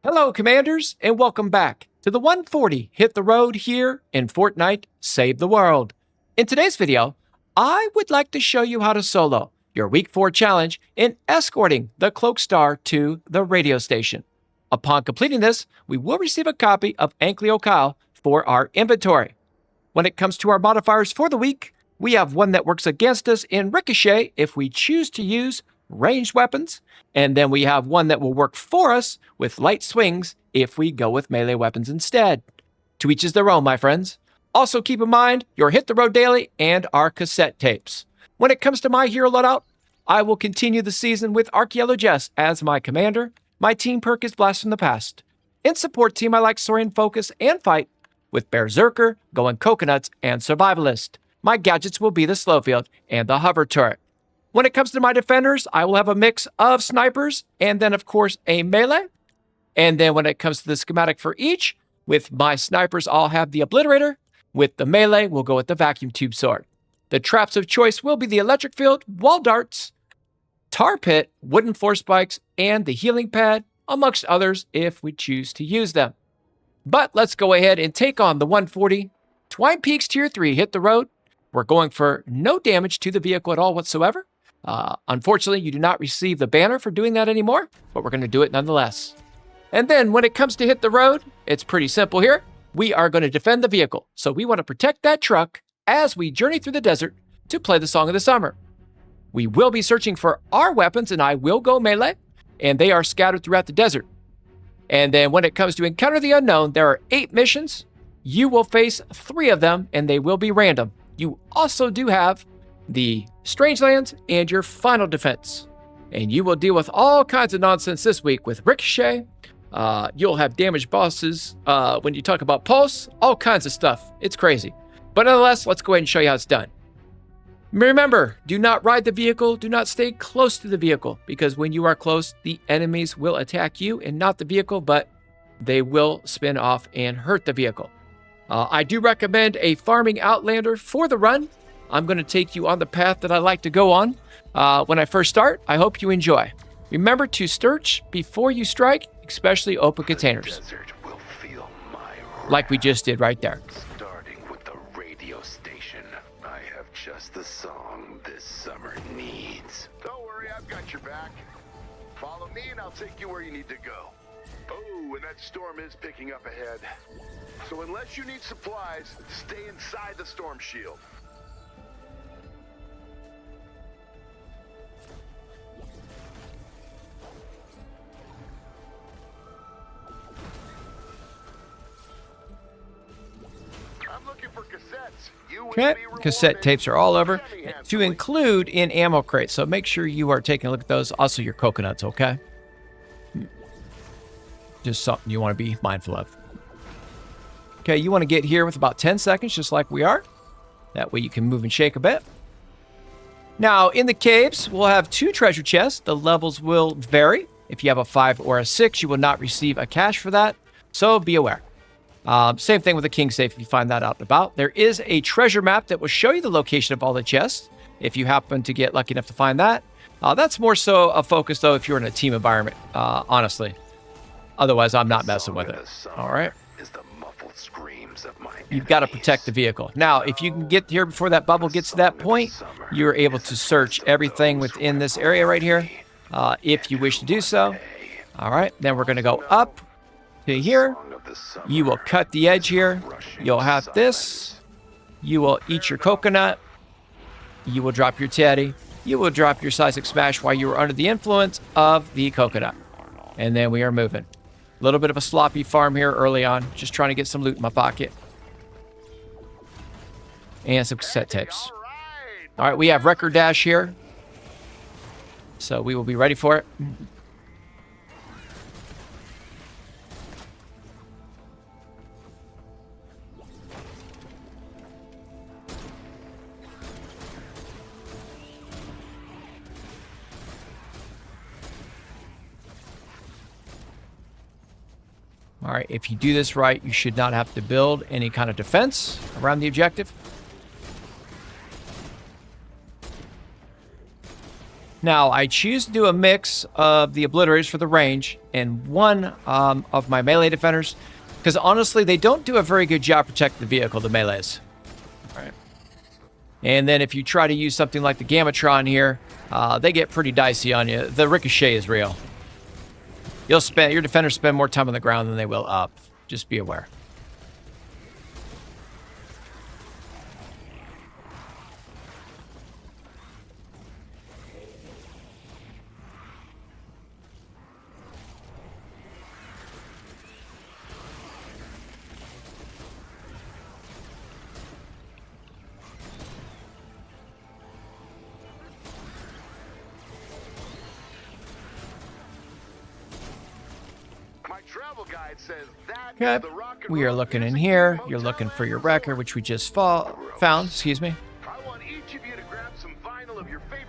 Hello, Commanders, and welcome back to the 140 Hit the Road here in Fortnite Save the World. In today's video, I would like to show you how to solo your Week 4 challenge in escorting the Cloaked Star to the radio station. Upon completing this, we will receive a copy of Ankylo Kyle for our inventory. When it comes to our modifiers for the week, we have one that works against us in Ricochet if we choose to use ranged weapons, and then we have one that will work for us with light swings if we go with melee weapons instead. To each is their own, my friends. Also keep in mind your Hit the Road Daily and our cassette tapes. When it comes to my hero loadout, I will continue the season with Ankylo Jess as my commander. My team perk is Blast from the Past. In support team, I like Saurian Focus and Fight, with Berserker, going Coconuts, and Survivalist. My gadgets will be the Slowfield and the Hover Turret. When it comes to my defenders, I will have a mix of snipers and then, of course, a melee. And then when it comes to the schematic for each, with my snipers, I'll have the Obliterator. With the melee, we'll go with the Vacuum Tube Sword. The traps of choice will be the Electric Field, Wall Darts, Tar Pit, Wooden Floor Spikes, and the Healing Pad, amongst others if we choose to use them. But let's go ahead and take on the 140 Twine Peaks Tier 3 Hit the Road. We're going for no damage to the vehicle at all whatsoever. Unfortunately, you do not receive the banner for doing that anymore, but we're going to do it nonetheless. And then when it comes to Hit the Road, it's pretty simple here. We are going to defend the vehicle, so we want to protect that truck as we journey through the desert to play the Song of the Summer. We will be searching for our weapons, and I will go melee, and they are scattered throughout the desert. And then when it comes to Encounter the Unknown, there are 8 missions. You will face 3 of them, and they will be random. You also do have the Strangelands and your final defense. And you will deal with all kinds of nonsense this week with Ricochet. You'll have damaged bosses when you talk about Pulse, all kinds of stuff. It's crazy. But nonetheless, let's go ahead and show you how it's done. Remember, do not ride the vehicle, do not stay close to the vehicle, because when you are close, the enemies will attack you and not the vehicle, but they will spin off and hurt the vehicle. I do recommend a farming Outlander for the run. I'm going to take you on the path that I like to go on. When I first start, I hope you enjoy. Remember to search before you strike, especially open containers. Like we just did right there. Starting with the radio station. I have just the song this summer needs. Don't worry, I've got your back. Follow me and I'll take you where you need to go. Oh, and that storm is picking up ahead. So unless you need supplies, stay inside the storm shield. I'm looking for cassettes. Okay, cassette tapes are all over, to include in ammo crates, so make sure you are taking a look at those. Also your coconuts, okay? Just something you want to be mindful of. Okay, you want to get here with about 10 seconds, just like we are. That way you can move and shake a bit. Now, in the caves, we'll have 2 treasure chests. The levels will vary. If you have a 5 or a 6, you will not receive a cache for that, so be aware. Same thing with the King Safe if you find that out and about. There is a treasure map that will show you the location of all the chests, if you happen to get lucky enough to find that. That's more so a focus, though, if you're in a team environment, honestly. Otherwise, I'm not messing with it. All right? You've got to protect the vehicle. Now, if you can get here before that bubble gets to that point, you're able to search everything within this area right here, if you wish to do so. All right, then we're going to go up to here. You will cut the edge here. You'll have this. You will eat your coconut. You will drop your teddy. You will drop your seismic smash while you are under the influence of the coconut. And then we are moving. A little bit of a sloppy farm here early on. Just trying to get some loot in my pocket. And some cassette tapes. All right, we have Record Dash here. So we will be ready for it. All right, if you do this right, you should not have to build any kind of defense around the objective. Now, I choose to do a mix of the obliterators for the range and one of my melee defenders, because honestly, they don't do a very good job protecting the vehicle, the melees. All right. And then if you try to use something like the Gamatron here, they get pretty dicey on you. The ricochet is real. Your defenders spend more time on the ground than they will up. Just be aware. Okay, we are looking in here. You're looking for your wrecker, which we just found. Excuse me.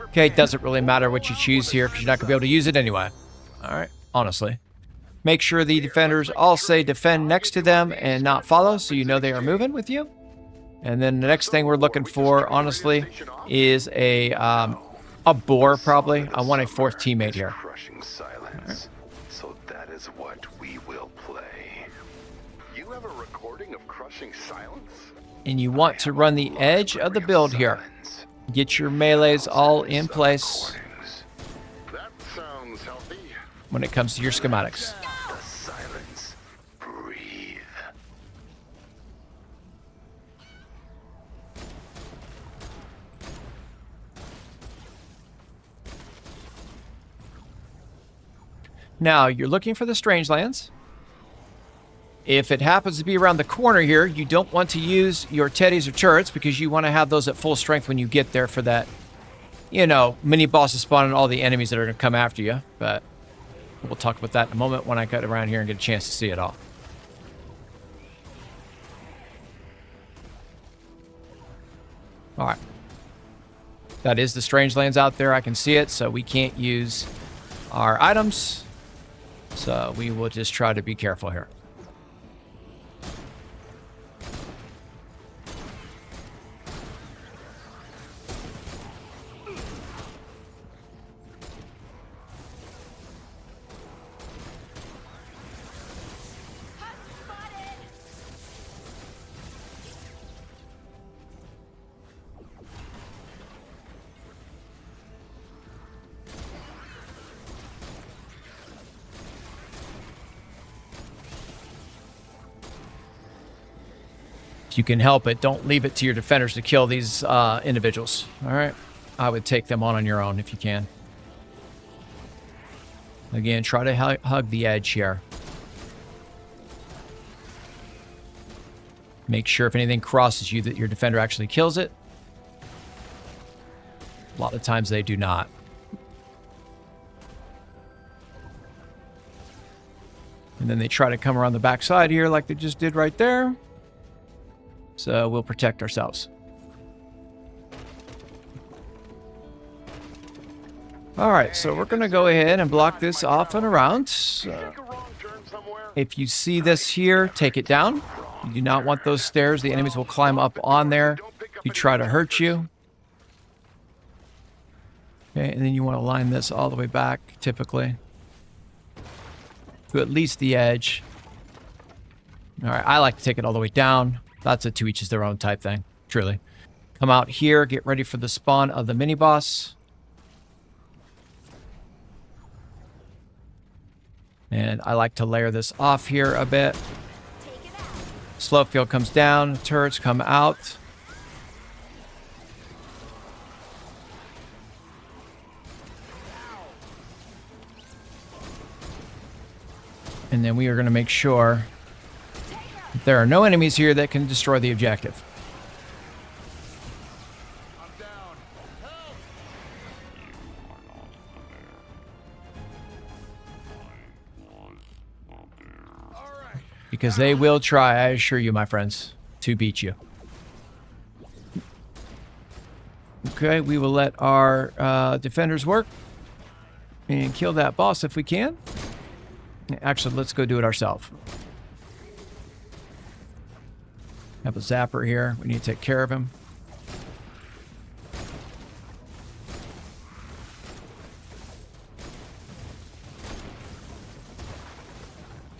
Okay, it doesn't really matter what you choose here because you're not going to be able to use it anyway. All right, honestly. Make sure the defenders all say defend next to them and not follow, so you know they are moving with you. And then the next thing we're looking for, honestly, is a boar, probably. I want a fourth teammate here. Right. So that is what we will play. You have a recording of Crushing Silence? And you want to run the edge of the build here. Get your melees all in place. That sounds healthy. When it comes to your schematics. The silence. Breathe. Now, you're looking for the Strangelands. If it happens to be around the corner here, you don't want to use your teddies or turrets because you want to have those at full strength when you get there for that, you know, mini bosses spawn and all the enemies that are going to come after you. But we'll talk about that in a moment when I cut around here and get a chance to see it all. All right. That is the Strangelands out there. I can see it, so we can't use our items. So we will just try to be careful here. If you can help it, don't leave it to your defenders to kill these individuals. All right? I would take them on your own if you can. Again, try to hug the edge here. Make sure if anything crosses you that your defender actually kills it. A lot of times they do not. And then they try to come around the backside here like they just did right there. So we'll protect ourselves. All right, so we're going to go ahead and block this off and around. If you see this here, take it down. You do not want those stairs. The enemies will climb up on there to try to hurt you. Okay, and then you want to line this all the way back, typically, to at least the edge. All right, I like to take it all the way down. That's a to each is their own type thing, truly. Come out here, get ready for the spawn of the mini-boss. And I like to layer this off here a bit. Slow field comes down, turrets come out. And then we are going to make sure there are no enemies here that can destroy the objective. Because they will try, I assure you, my friends, to beat you. Okay, we will let our defenders work and kill that boss if we can. Actually, let's go do it ourselves. Have a zapper here. We need to take care of him.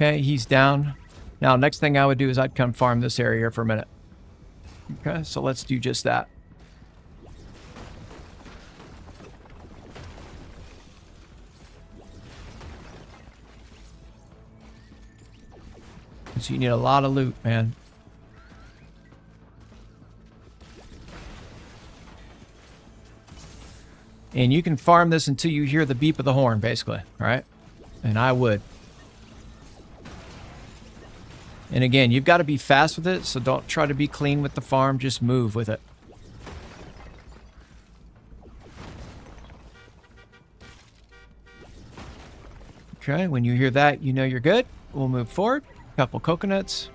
Okay, he's down. Now, next thing I would do is I'd come farm this area here for a minute. Okay, so let's do just that. So you need a lot of loot, man. And you can farm this until you hear the beep of the horn, basically. All right? And I would. And again, you've got to be fast with it, so don't try to be clean with the farm. Just move with it. Okay, when you hear that, you know you're good. We'll move forward. Couple coconuts.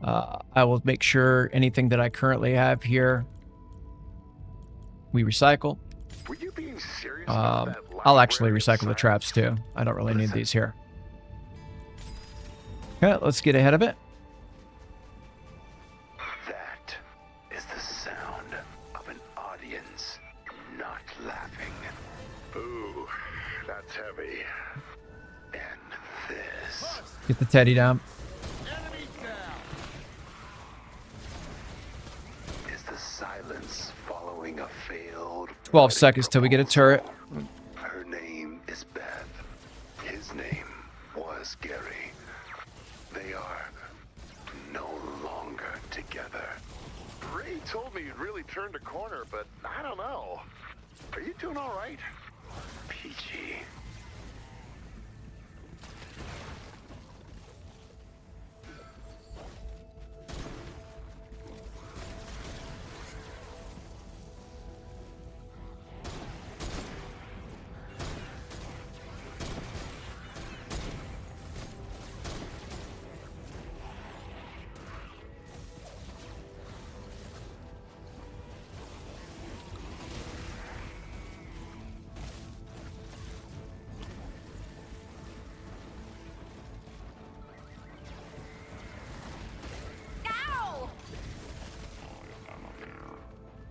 I will make sure anything that I currently have here, we recycle. Were you being serious about that I'll actually library recycle the sign? traps too. I don't really need these here. Okay, let's get ahead of it. That is the sound of an audience not laughing. Ooh, that's heavy. And this Get the teddy down. is the silence following a failed 12 seconds till we get a turret. Her name is Beth. His name was Gary. They are no longer together. Ray told me you'd really turned a corner, but I don't know. Are you doing all right? Peachy.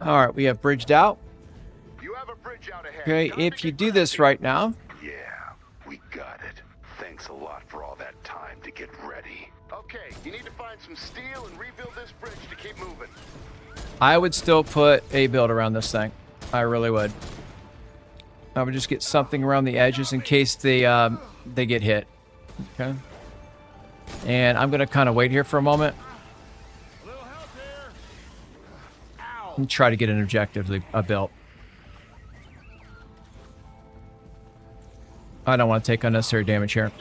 All right, we have bridged out. You have a bridge out ahead. Okay, Time to if you get do this ready. right now, Yeah, we got it. Thanks a lot for all that time to get ready. Okay, you need to find some steel and rebuild this bridge to keep moving. I would still put a build around this thing. I really would. I would just get something around the edges in case they get hit. Okay. And I'm gonna kind of wait here for a moment and try to get an objective built. I don't want to take unnecessary damage here.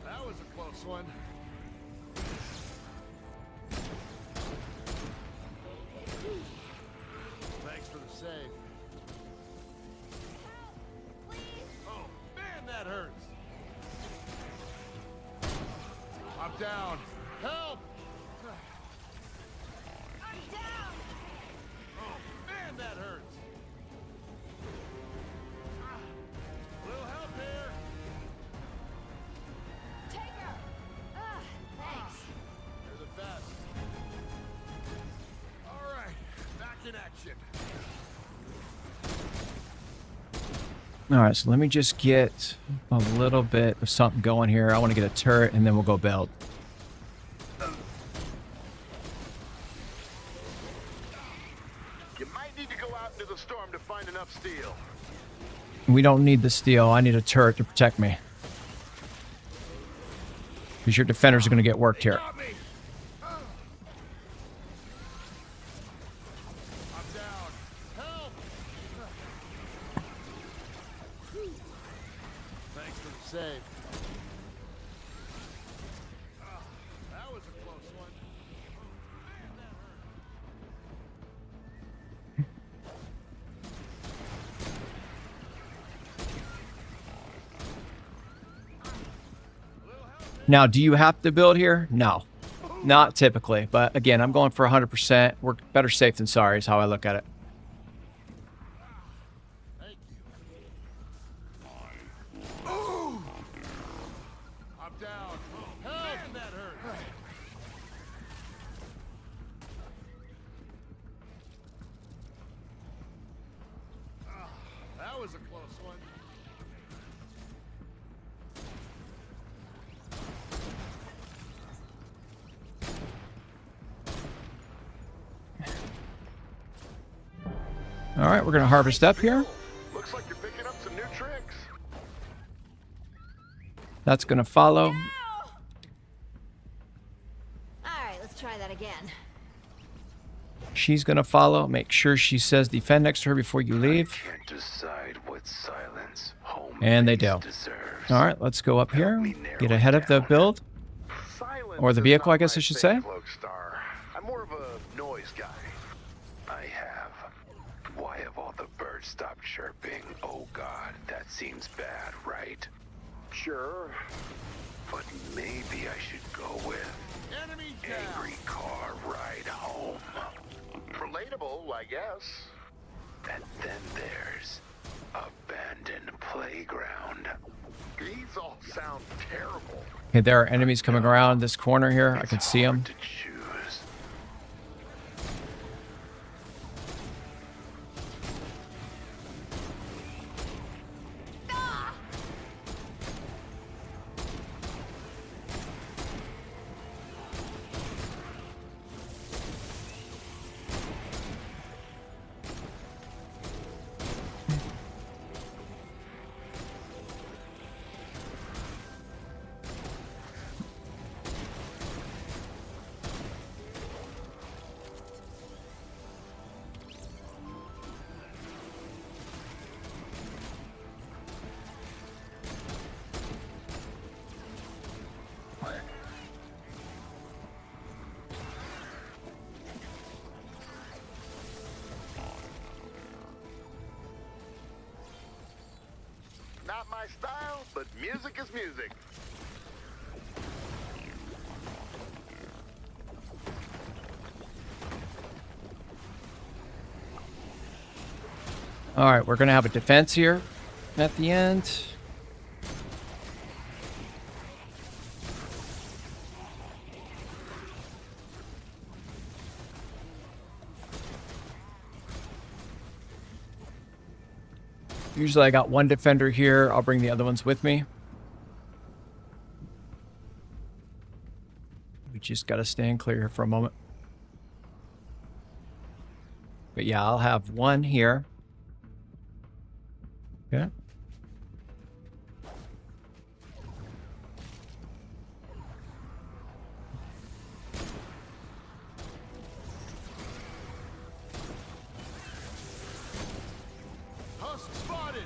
That was a close one. Thanks for the save. Oh, man, that hurts. I'm down. Help! I'm down. Oh, man, that hurts. Little help here. Take her! Thanks. You're the best. All right, back in action. All right, so let me just get a little bit of something going here. I want to get a turret, and then we'll go build. You might need to go out into the storm to find enough steel. We don't need the steel. I need a turret to protect me. Because your defenders are going to get worked here. Got me. I'm down. Help! Thanks for the save. That was a close one. Man, that hurt. Now, do you have to build here? No. Not typically. But again, I'm going for 100%. We're better safe than sorry is how I look at it. Thank you. Ooh. I'm down. Help! Man, that hurt. That was a close one. All right, we're going to harvest up here. Looks like you're picking up some new tricks. That's going to follow. Alright, let's try that again. She's going to follow. Make sure she says defend next to her before you leave. Can't decide what silence home And they base do. deserves. All right, let's go up Help here. me narrow Get it ahead of the down. build. Silence Or the is vehicle, not I guess my I should thing, say. Cloaked Star. I'm more of a noise guy. I have. Why have all the birds stopped chirping? Oh God, that seems bad, right? Sure. But maybe I should go with Enemy down. angry car ride home. Relatable, I guess. And then there's abandoned playground. These all sound terrible. Okay, there are enemies coming around this corner here. I can see them. To choose. Not my style, but music is music. All right, we're going to have a defense here at the end. Usually I got one defender here. I'll bring the other ones with me. We just got to stand clear here for a moment. But yeah, I'll have one here. Okay. Husk spotted.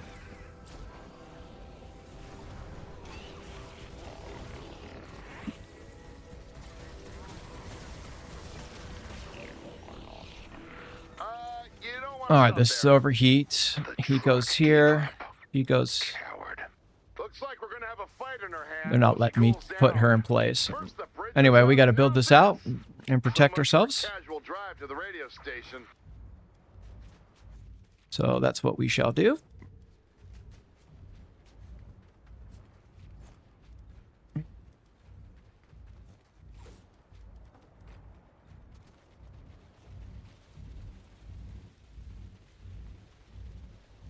You don't want All right, this is overheat. He goes here. He goes. Coward. Looks like we're gonna have a fight in our hands. They're not letting me put her in place. Anyway, we got to build this out and protect ourselves. Casual drive to the radio station. So that's what we shall do.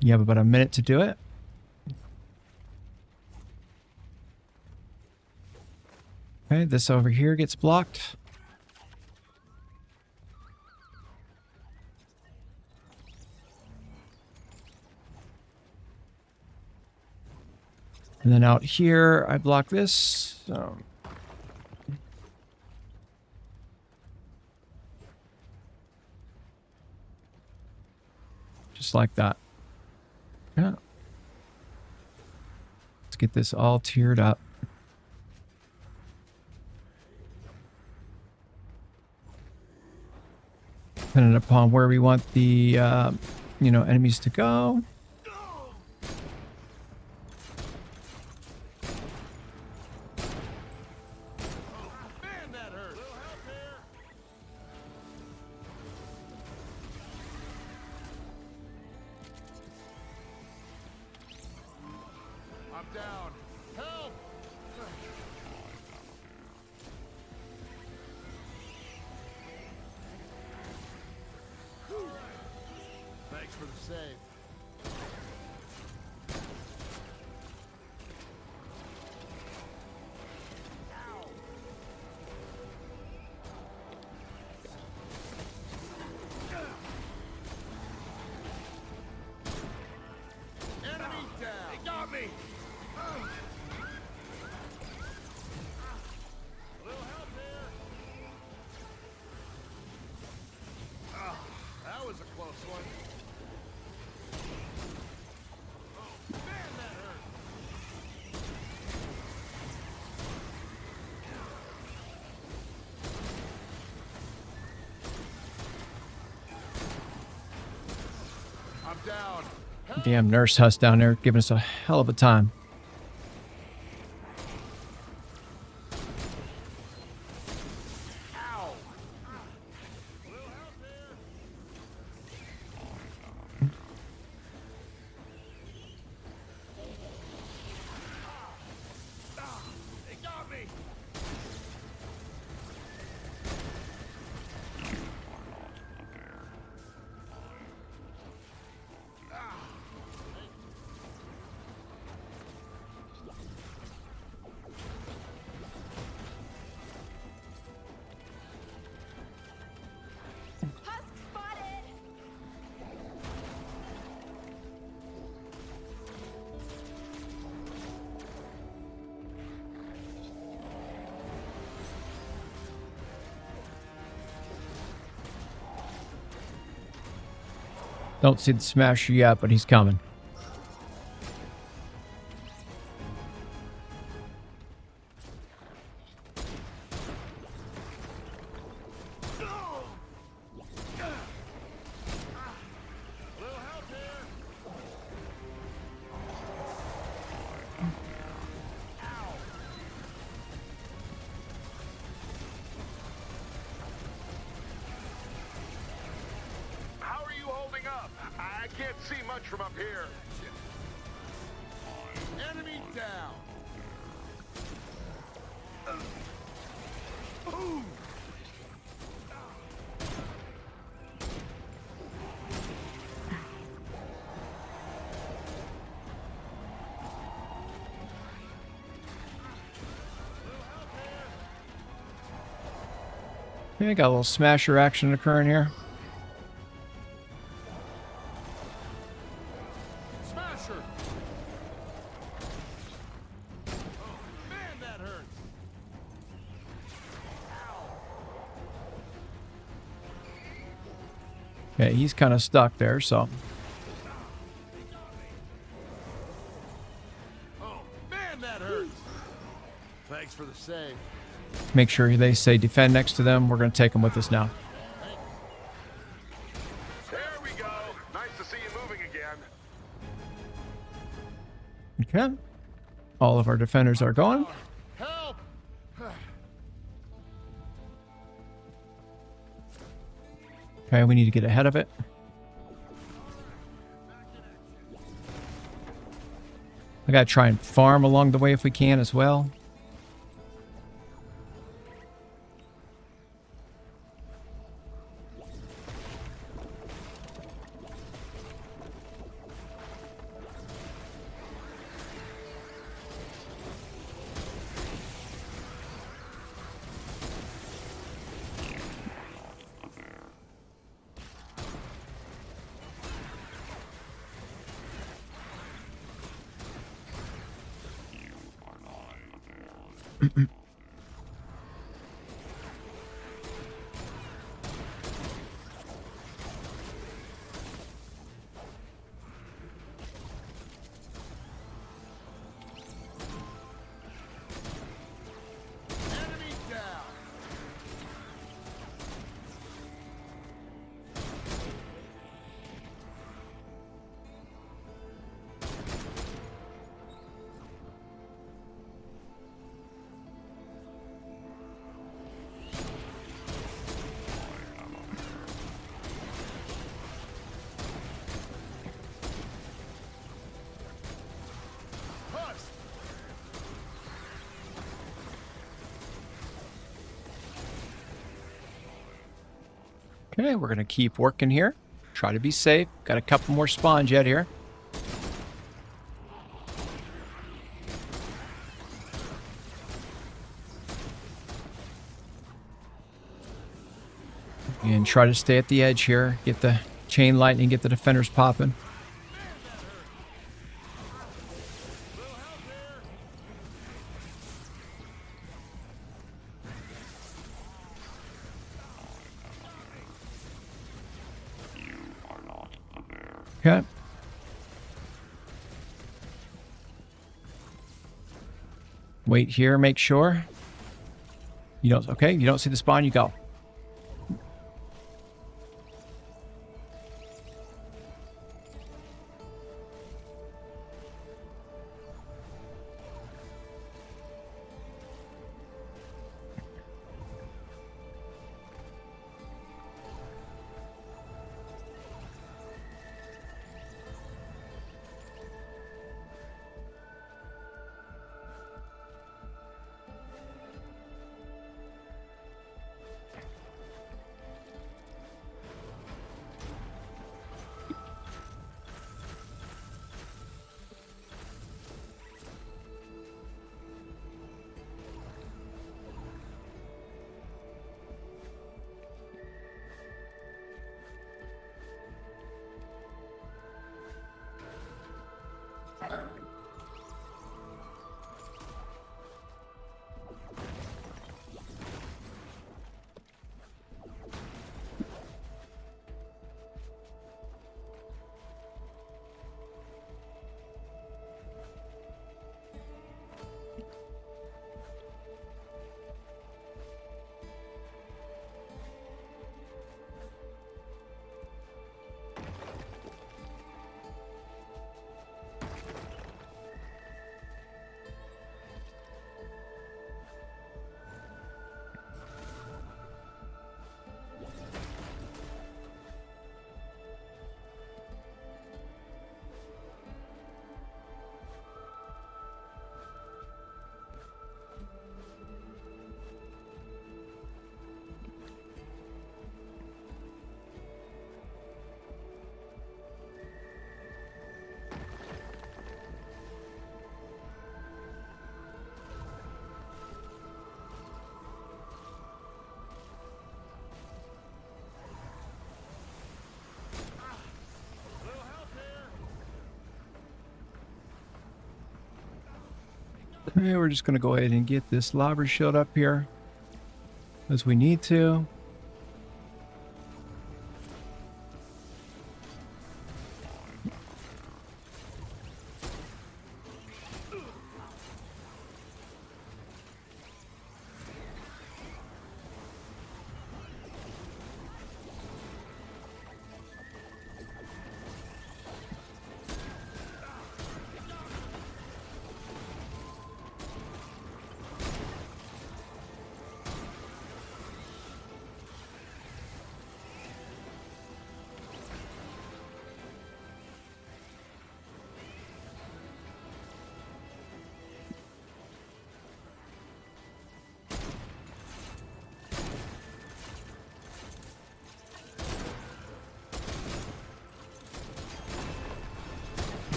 You have about a minute to do it. Okay, this over here gets blocked. And then out here, I block this. So. Just like that. Yeah. Let's get this all tiered up. Depending upon where we want the, enemies to go. Man, that hurt. Little help here. I'm down. Help! Thanks for the save. That was a close one. Oh, man, that hurt. I'm down. Damn nurse huss down there giving us a hell of a time. Ow. Little help here. They got me. Husk spotted! Don't see the smasher yet, but he's coming. Little help here. Ow. How are you holding up? I can't see much from up here. Enemy down. Okay, got a little smasher action occurring here. Smasher. Oh, man, that hurts. Okay, he's kind of stuck there, so Oh, man, that hurts. Thanks for the save. make sure they say defend next to them. We're going to take them with us now. There we go. Nice to see you moving again. Okay. All of our defenders are gone. Help! Okay, we need to get ahead of it. I gotta try and farm along the way if we can as well. Enemy down. Husk. Okay, we're gonna keep working here. Try to be safe. Got a couple more spawns yet here. And try to stay at the edge here. Get the chain lightning, get the defenders popping. Little help here. Okay. Wait here, make sure. You don't, okay, you don't see the spawn, you go. Okay, we're just going to go ahead and get this lava shield up here as we need to.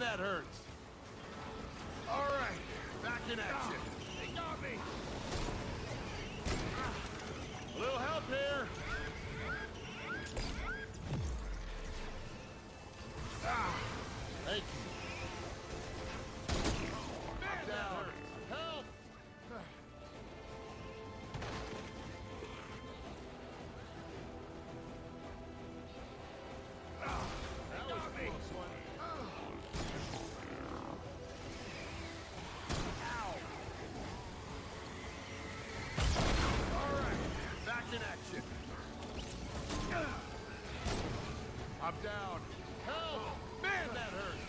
That hurts. All right, back in action. They got me. A little help here. Thank you. Man, that hurts. Help. That was a close one. I'm down. Help! Man, that hurts.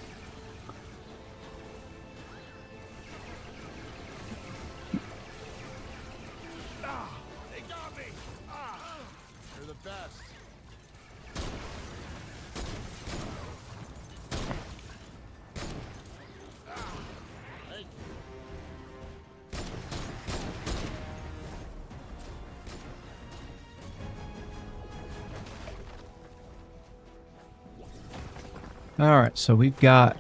They got me. You're the best. Thank you. All right, so we've got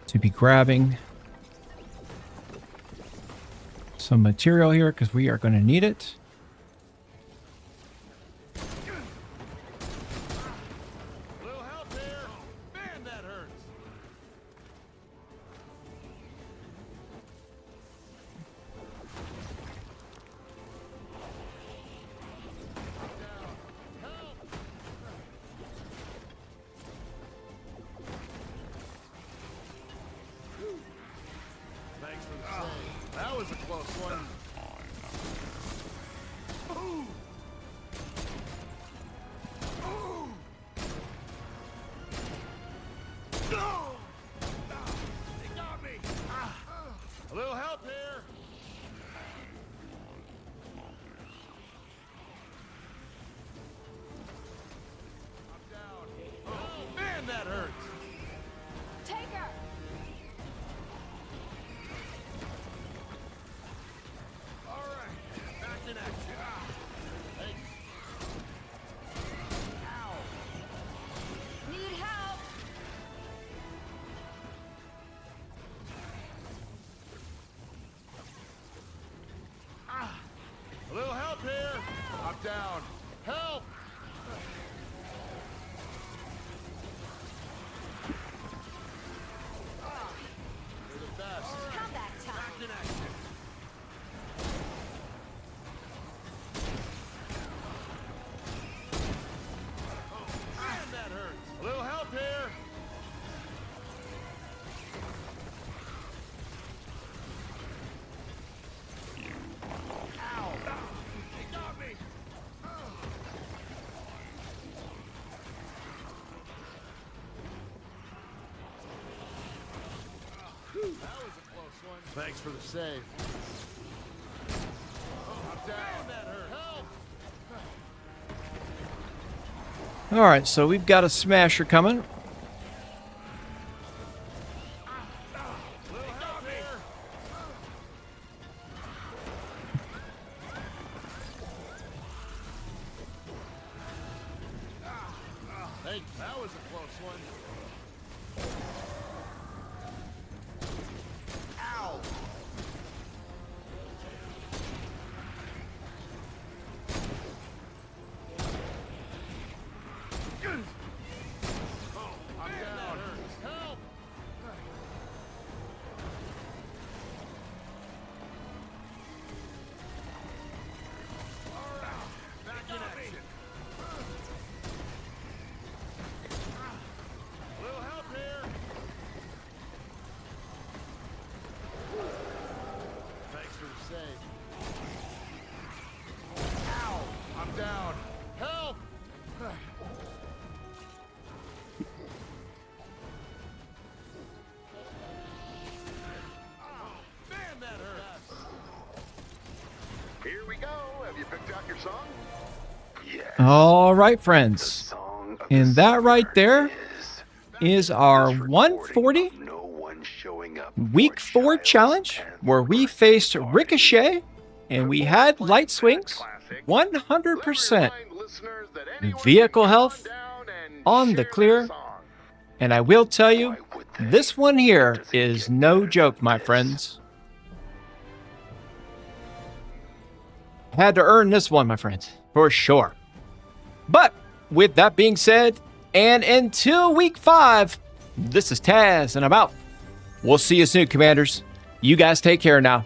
to be grabbing some material here because we are going to need it. That was a close one. They got me. A little help here. I'm down. Oh, man, that hurts. Take her! All right, back in action. Hey. Ow. Need help! A little help here. I'm down. Help! You're the best. Comeback time! Back in action. Oh, man, that hurts. A little help here. Ow! They got me. That was a close one. Thanks for the save. I'm down. That hurt. Help! All right, so we've got a smasher coming. Little help here. Hey, that was a close one. Ow! Oh, I'm down. Help! Back in action. A little help here. Thanks for the save. Ow! I'm down. Help! Oh, man, that hurts. Here we go. Have you picked out your song? Yes. All right, The friends. song of And the that right summer there is our recording 140 of no one showing up Week for 4 challenge, where we faced Ricochet and we had light swings, 100% vehicle health on the clear. And I will tell you, this one here is no joke, my friends. Had to earn this one, my friends, for sure. But with that being said, and until week 5, this is Taz, and I'm out. We'll see you soon, Commanders. You guys take care now.